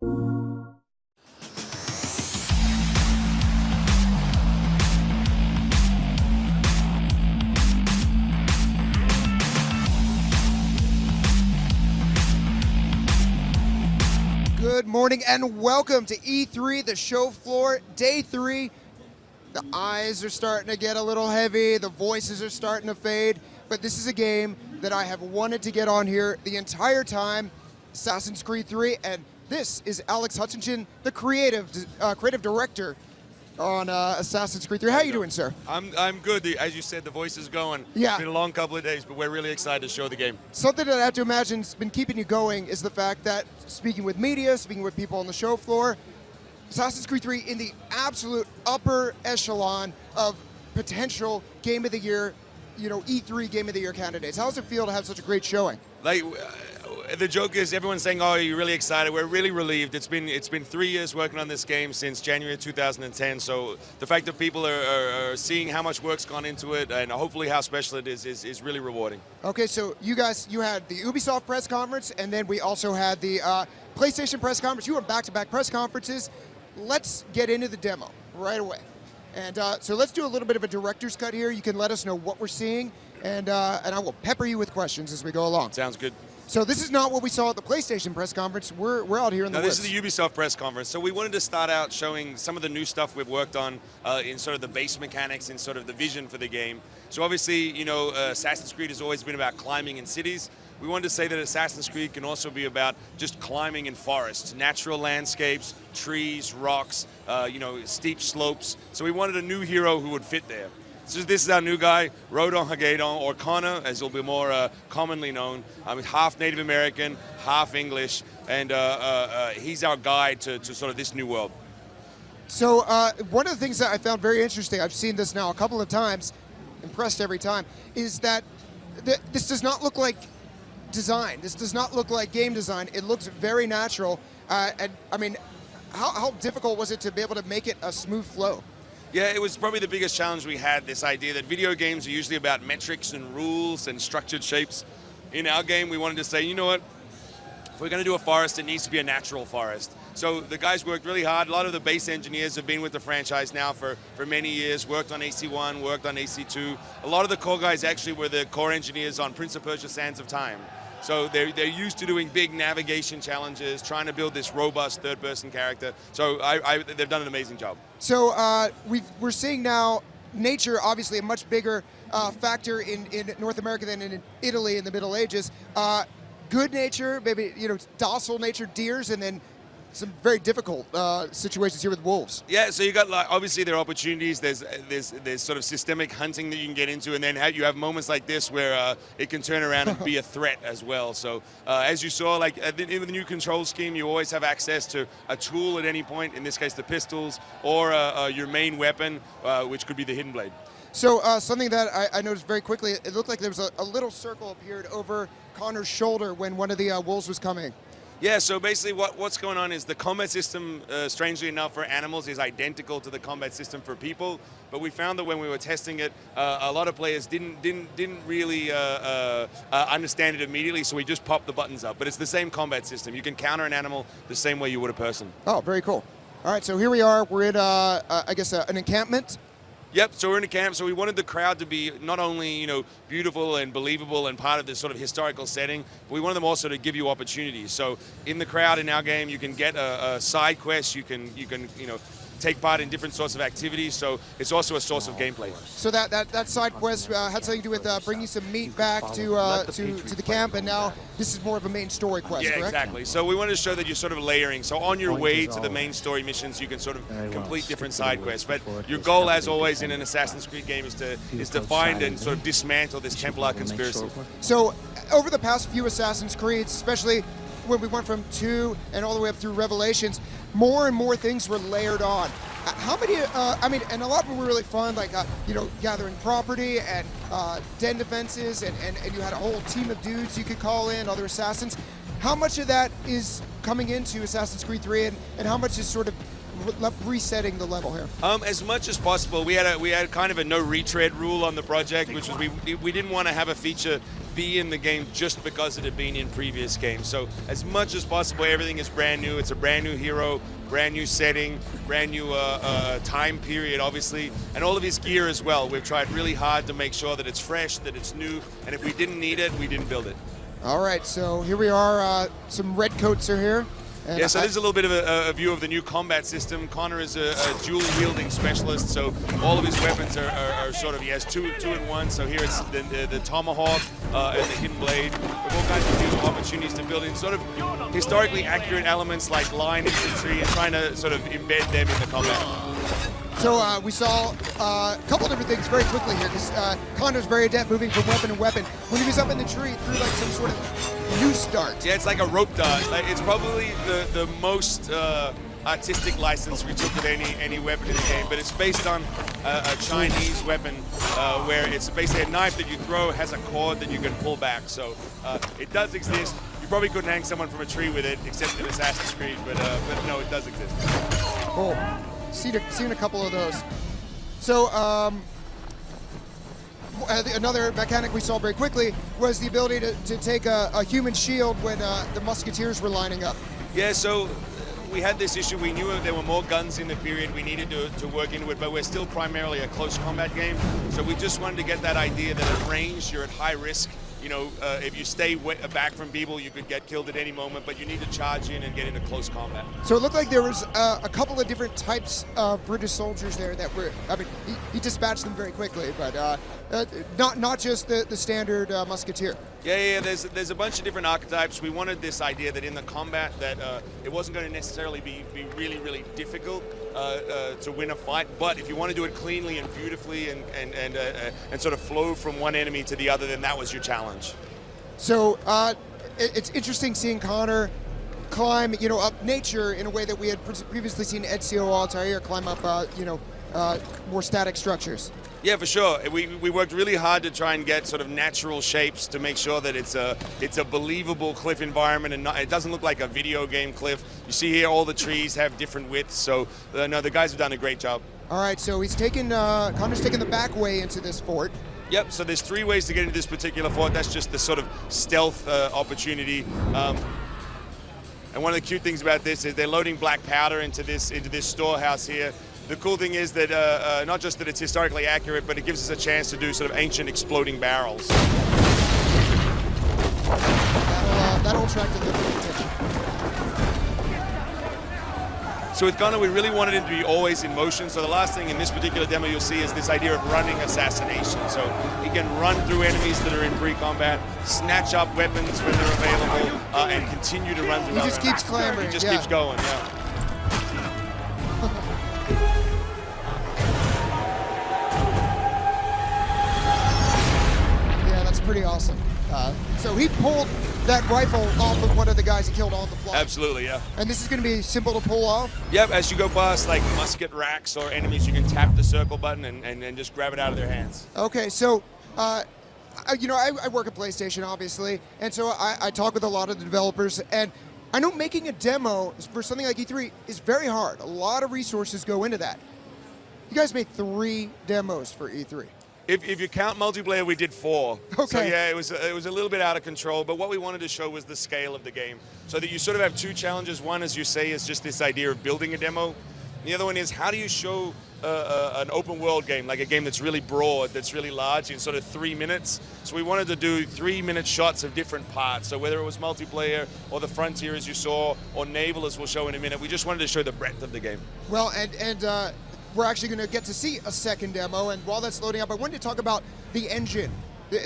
Good morning and welcome to E3, the show floor, day 3. The eyes are starting to get a little heavy, the voices are starting to fade, but this is a game that I have wanted to get on here the entire time, Assassin's Creed 3, and this is Alex Hutchinson, the creative director on Assassin's Creed 3. How are you doing, sir? I'm good. As you said, the voice is going. Yeah. It's been a long couple of days, but we're really excited to show the game. Something that I have to imagine has been keeping you going is the fact that speaking with media, speaking with people on the show floor, Assassin's Creed 3 in the absolute upper echelon of potential Game of the Year, E3 Game of the Year candidates. How does it feel to have such a great showing? The joke is everyone's saying, "Oh, you're really excited." We're really relieved. It's been 3 years working on this game since January 2010. So the fact that people are seeing how much work's gone into it and hopefully how special it is really rewarding. Okay, so you had the Ubisoft press conference, and then we also had the PlayStation press conference. You were back-to-back press conferences. Let's get into the demo right away. And so let's do a little bit of a director's cut here. You can let us know what we're seeing, and I will pepper you with questions as we go along. Sounds good. So this is not what we saw at the PlayStation press conference. We're out here in the woods. This is the Ubisoft press conference. So we wanted to start out showing some of the new stuff we've worked on in sort of the base mechanics and sort of the vision for the game. So obviously, Assassin's Creed has always been about climbing in cities. We wanted to say that Assassin's Creed can also be about just climbing in forests, natural landscapes, trees, rocks, steep slopes. So we wanted a new hero who would fit there. So this is our new guy, Rodon Hagedon, or Connor, as he'll be more commonly known. Half Native American, half English, and he's our guide to sort of this new world. So one of the things that I found very interesting, I've seen this now a couple of times, impressed every time, is that this does not look like design. This does not look like game design. It looks very natural. And I mean, how difficult was it to be able to make it a smooth flow? Yeah, it was probably the biggest challenge we had, this idea that video games are usually about metrics and rules and structured shapes. In our game, we wanted to say, you know what, if we're going to do a forest, it needs to be a natural forest. So the guys worked really hard. A lot of the base engineers have been with the franchise now for many years, worked on AC1, worked on AC2. A lot of the core guys actually were the core engineers on Prince of Persia: Sands of Time. So they're used to doing big navigation challenges, trying to build this robust third-person character. So they've done an amazing job. So we're seeing now nature, obviously a much bigger factor in North America than in Italy in the Middle Ages. Good nature, maybe docile nature, deers, and then some very difficult situations here with wolves. Yeah, so you got obviously there are opportunities. There's sort of systemic hunting that you can get into, and then you have moments like this where it can turn around and be a threat as well. So as you saw, like in the new control scheme, you always have access to a tool at any point. In this case, the pistols or your main weapon, which could be the hidden blade. So something that I noticed very quickly, it looked like there was a little circle appeared over Connor's shoulder when one of the wolves was coming. Yeah, so basically what's going on is the combat system, strangely enough, for animals is identical to the combat system for people. But we found that when we were testing it, a lot of players didn't really understand it immediately, so we just popped the buttons up. But it's the same combat system. You can counter an animal the same way you would a person. Oh, very cool. All right, so here we are. We're in, I guess, an encampment. Yep, so we're in a camp, so we wanted the crowd to be not only, beautiful and believable and part of this sort of historical setting, but we wanted them also to give you opportunities. So in the crowd in our game, you can get a side quest, you can take part in different sorts of activities, so it's also a source of gameplay. So that side quest had something to do with bringing some meat back to the camp, and now this is more of a main story quest, yeah, correct? Exactly. So we wanted to show that you're sort of layering. So on your way to the main story missions, you can sort of complete different side quests. But your goal, as always, in an Assassin's Creed game is to find and sort of dismantle this Templar conspiracy. So over the past few Assassin's Creeds, especially when we went from 2 and all the way up through Revelations, more and more things were layered on. How many, and a lot of them were really fun, like, gathering property and den defenses, and you had a whole team of dudes you could call in, other assassins. How much of that is coming into Assassin's Creed 3, and how much is sort of resetting the level here? As much as possible. We had kind of a no retread rule on the project, which was we didn't want to have a feature be in the game just because it had been in previous games. So as much as possible, everything is brand new. It's a brand new hero, brand new setting, brand new time period, obviously, and all of his gear as well. We've tried really hard to make sure that it's fresh, that it's new, and if we didn't need it, we didn't build it. All right, so here we are. Some red coats are here. And yeah, so this is a little bit of a view of the new combat system. Connor is a dual-wielding specialist, so all of his weapons are sort of, he has two in one. So here it's the tomahawk and the hidden blade. With all kinds of new opportunities to build in sort of historically accurate elements like line infantry and trying to sort of embed them in the combat. So we saw a couple different things very quickly here, because Connor's very adept moving from weapon to weapon. When he was up in the tree, threw like some sort of noose dart. Yeah, it's like a rope dart. Like, it's probably the most artistic license we took with any weapon in the game, but it's based on a Chinese weapon where it's basically a knife that you throw, has a cord that you can pull back. So it does exist. You probably couldn't hang someone from a tree with it, except in Assassin's Creed, but no, it does exist. Cool. Seen a couple of those. So another mechanic we saw very quickly was the ability to take a human shield when the musketeers were lining up. Yeah, so we had this issue. We knew there were more guns in the period. We needed to work into it, but we're still primarily a close combat game. So we just wanted to get that idea that at range, you're at high risk. You know, if you stay back from people, you could get killed at any moment, but you need to charge in and get into close combat. So it looked like there was a couple of different types of British soldiers there that were, I mean, he dispatched them very quickly, but not just the standard musketeer. Yeah, there's a bunch of different archetypes. We wanted this idea that in the combat that it wasn't going to necessarily be really, really difficult to win a fight, but if you want to do it cleanly and beautifully and sort of flow from one enemy to the other, then that was your challenge. So it's interesting seeing Connor climb, up nature in a way that we had previously seen Ezio Altair climb up, more static structures. Yeah, for sure. We worked really hard to try and get sort of natural shapes to make sure that it's a believable cliff environment and it doesn't look like a video game cliff. You see here all the trees have different widths, so no, the guys have done a great job. All right, so he's Connor's taken the back way into this fort. Yep, so there's 3 ways to get into this particular fort. That's just the sort of stealth opportunity. And one of the cute things about this is they're loading black powder into this storehouse here. The cool thing is that not just that it's historically accurate, but it gives us a chance to do sort of ancient exploding barrels. That'll attract a little bit of attention. So with Connor, we really wanted him to be always in motion. So the last thing in this particular demo you'll see is this idea of running assassination. So he can run through enemies that are in pre-combat, snatch up weapons when they're available, and continue to run through. He just keeps clambering. He just keeps going, yeah. Pretty awesome. So he pulled that rifle off of one of the guys he killed on the fly. Absolutely, yeah. And this is going to be simple to pull off? Yep, as you go past like musket racks or enemies, you can tap the circle button and just grab it out of their hands. Okay, so, I work at PlayStation, obviously, and so I talk with a lot of the developers, and I know making a demo for something like E3 is very hard. A lot of resources go into that. You guys made 3 demos for E3. If you count multiplayer, we did 4. Okay. So yeah, it was a little bit out of control, but what we wanted to show was the scale of the game. So that you sort of have 2 challenges. One, as you say, is just this idea of building a demo. The other one is how do you show an open world game, like a game that's really broad, that's really large, in sort of 3 minutes. So we wanted to do 3-minute shots of different parts. So whether it was multiplayer or the frontier, as you saw, or naval, as we'll show in a minute, we just wanted to show the breadth of the game. Well, and we're actually going to get to see a second demo, and while that's loading up, I wanted to talk about the engine.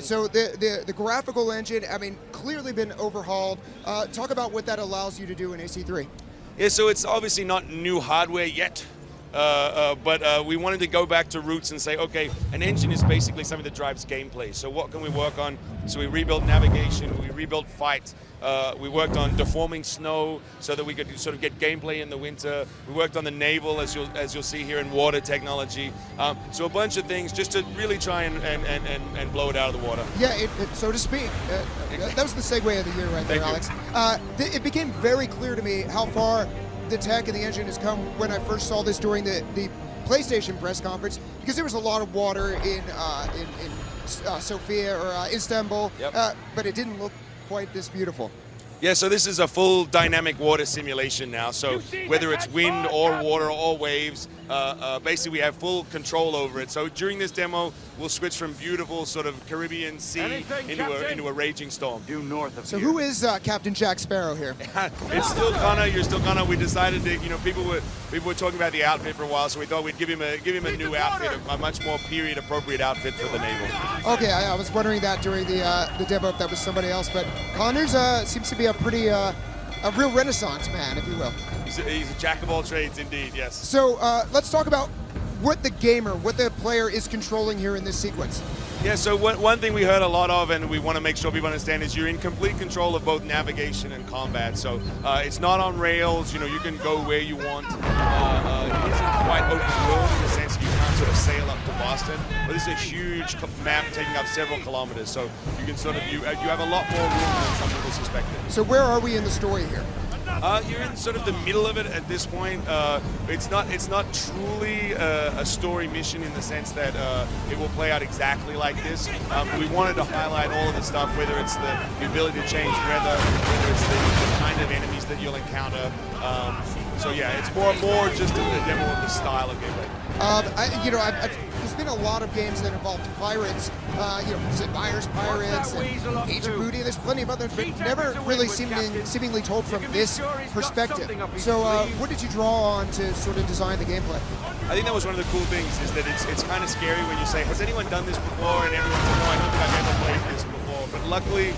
So the graphical engine, I mean, clearly been overhauled. Talk about what that allows you to do in AC3. Yeah, so it's obviously not new hardware yet, but we wanted to go back to roots and say, okay, an engine is basically something that drives gameplay. So what can we work on? So we rebuilt navigation, we rebuilt fight. We worked on deforming snow so that we could sort of get gameplay in the winter. We worked on the naval, as you'll see here, in water technology. So a bunch of things just to really try and blow it out of the water. Yeah, so to speak. That was the segue of the year right there, Alex. It became very clear to me how far the tech and the engine has come when I first saw this during the PlayStation press conference, because there was a lot of water in Sofia or Istanbul, Yep. but it didn't look quite this beautiful. Yeah, so this is a full dynamic water simulation now. So whether it's wind or water or waves, basically we have full control over it. So during this demo, we'll switch from beautiful sort of Caribbean Sea into a raging storm. Due north of So here. who is Captain Jack Sparrow here? It's still Connor. You're still Connor. We decided to, people were talking about the outfit for a while, so we thought we'd give him a new outfit, a much more period appropriate outfit for the naval. Okay, I was wondering that during the demo if that was somebody else, but Connor's seems to be a pretty a real Renaissance man, if you will. He's a jack of all trades, indeed. Yes. So let's talk about what the player is controlling here in this sequence. Yeah, so one thing we heard a lot of, and we want to make sure people understand, is you're in complete control of both navigation and combat. So it's not on rails. You can go where you want. It isn't quite open world in the sense you can't sort of sail up to Boston, but this is a huge map taking up several kilometers. So you can sort of you have a lot more room than some people suspected. So where are we in the story here? You're in sort of the middle of it at this point. It's not truly a story mission in the sense that it will play out exactly like this. We wanted to highlight all of the stuff, whether it's the ability to change weather, whether it's the kind of enemies that you'll encounter. So yeah, it's more just a demo of the style of gameplay. There's been a lot of games that involved pirates, Sid Meier's Pirates, and Age of Booty. There's plenty of others, but never really seemingly told from this perspective. So what did you draw on to sort of design the gameplay? I think that was one of the cool things, is that it's kind of scary when you say, has anyone done this before? And everyone's like, no, I don't think I've ever played this before. But luckily,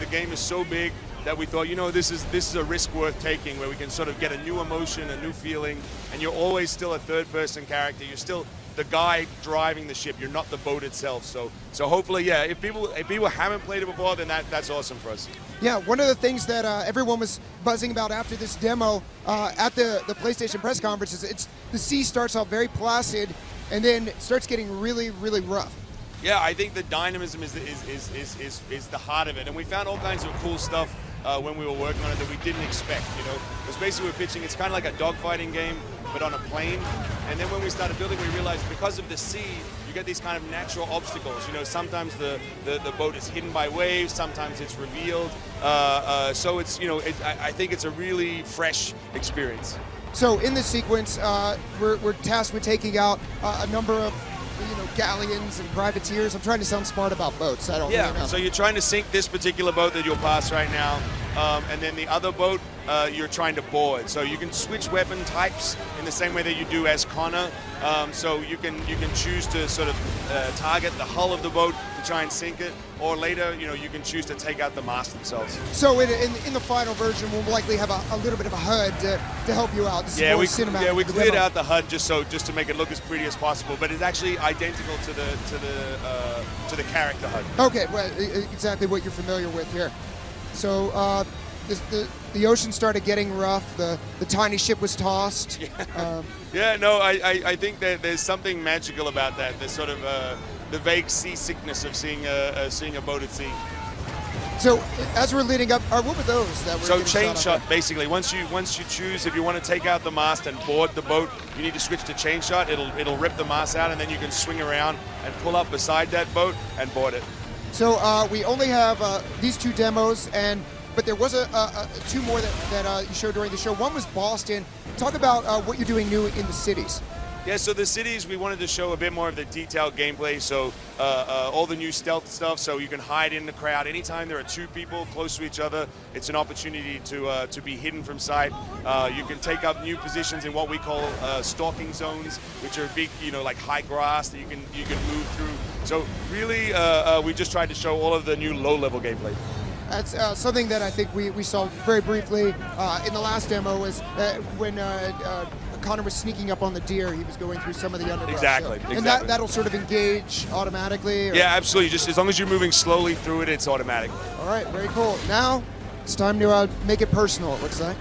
the game is so big that we thought, this is a risk worth taking, where we can sort of get a new emotion, a new feeling, and you're always still a third-person character. You're still the guy driving the ship. You're not the boat itself. So hopefully, yeah, if people haven't played it before, then that's awesome for us. Yeah, one of the things that everyone was buzzing about after this demo at the PlayStation press conference is the sea starts off very placid and then starts getting really, really rough. Yeah, I think the dynamism is the heart of it, and we found all kinds of cool stuff when we were working on it that we didn't expect. Because basically we're pitching, it's kind of like a dogfighting game, but on a plane. And then when we started building, we realized because of the sea, you get these kind of natural obstacles. Sometimes the boat is hidden by waves, sometimes it's revealed. So it's I think it's a really fresh experience. So in this sequence, we're tasked with taking out a number of galleons and privateers. I'm trying to sound smart about boats. I don't really know. So you're trying to sink this particular boat that you'll pass right now, and then the other boat you're trying to board. So you can switch weapon types in the same way that you do as Connor. So you can choose to sort of target the hull of the boat to try and sink it, or later you can choose to take out the mast themselves. So in the final version, we'll likely have a little bit of a HUD to help you out. This is more cinematic. Yeah, we cleared out the HUD just to make it look as pretty as possible, but it's actually identical to the character HUD. Okay, well, exactly what you're familiar with here. So the ocean started getting rough. The tiny ship was tossed. I think that there's something magical about that. There's sort of the vague seasickness of seeing a boat at sea. So as we're leading up, what were those that were? So chain shot, basically. Once you choose if you want to take out the mast and board the boat, you need to switch to chain shot. It'll rip the mast out, and then you can swing around and pull up beside that boat and board it. So we only have these two demos, but there was two more that you showed during the show. One was Boston. Talk about what you're doing new in the cities. Yeah, so the cities, we wanted to show a bit more of the detailed gameplay, so all the new stealth stuff, so you can hide in the crowd. Anytime there are two people close to each other, it's an opportunity to be hidden from sight. You can take up new positions in what we call stalking zones, which are big, like high grass that you can move through. So really, we just tried to show all of the new low-level gameplay. That's something that I think we saw very briefly in the last demo was when Connor was sneaking up on the deer. He was going through some of the underbrush. Exactly. And that'll sort of engage automatically? Or? Yeah, absolutely. Just as long as you're moving slowly through it, it's automatic. All right, very cool. Now it's time to make it personal, it looks like.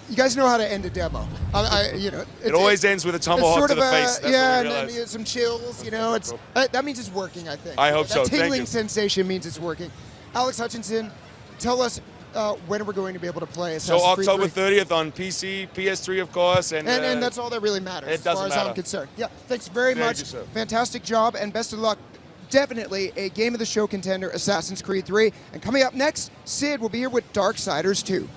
You guys know how to end a demo. It always ends with a tomahawk to the face. That's and then some chills. That means it's working. I think. I hope so. That tingling Thank you. sensation means it's working. Alex Hutchinson, tell us when we're going to be able to play So Assassin's Creed October 3. 30th on PC, PS3 of course, and that's all that really matters it as far doesn't as I'm matter. concerned. Yeah, thanks very Thank much. you, sir. Fantastic job and best of luck. Definitely a Game of the Show contender, Assassin's Creed 3. And coming up next, Sid will be here with Darksiders 2.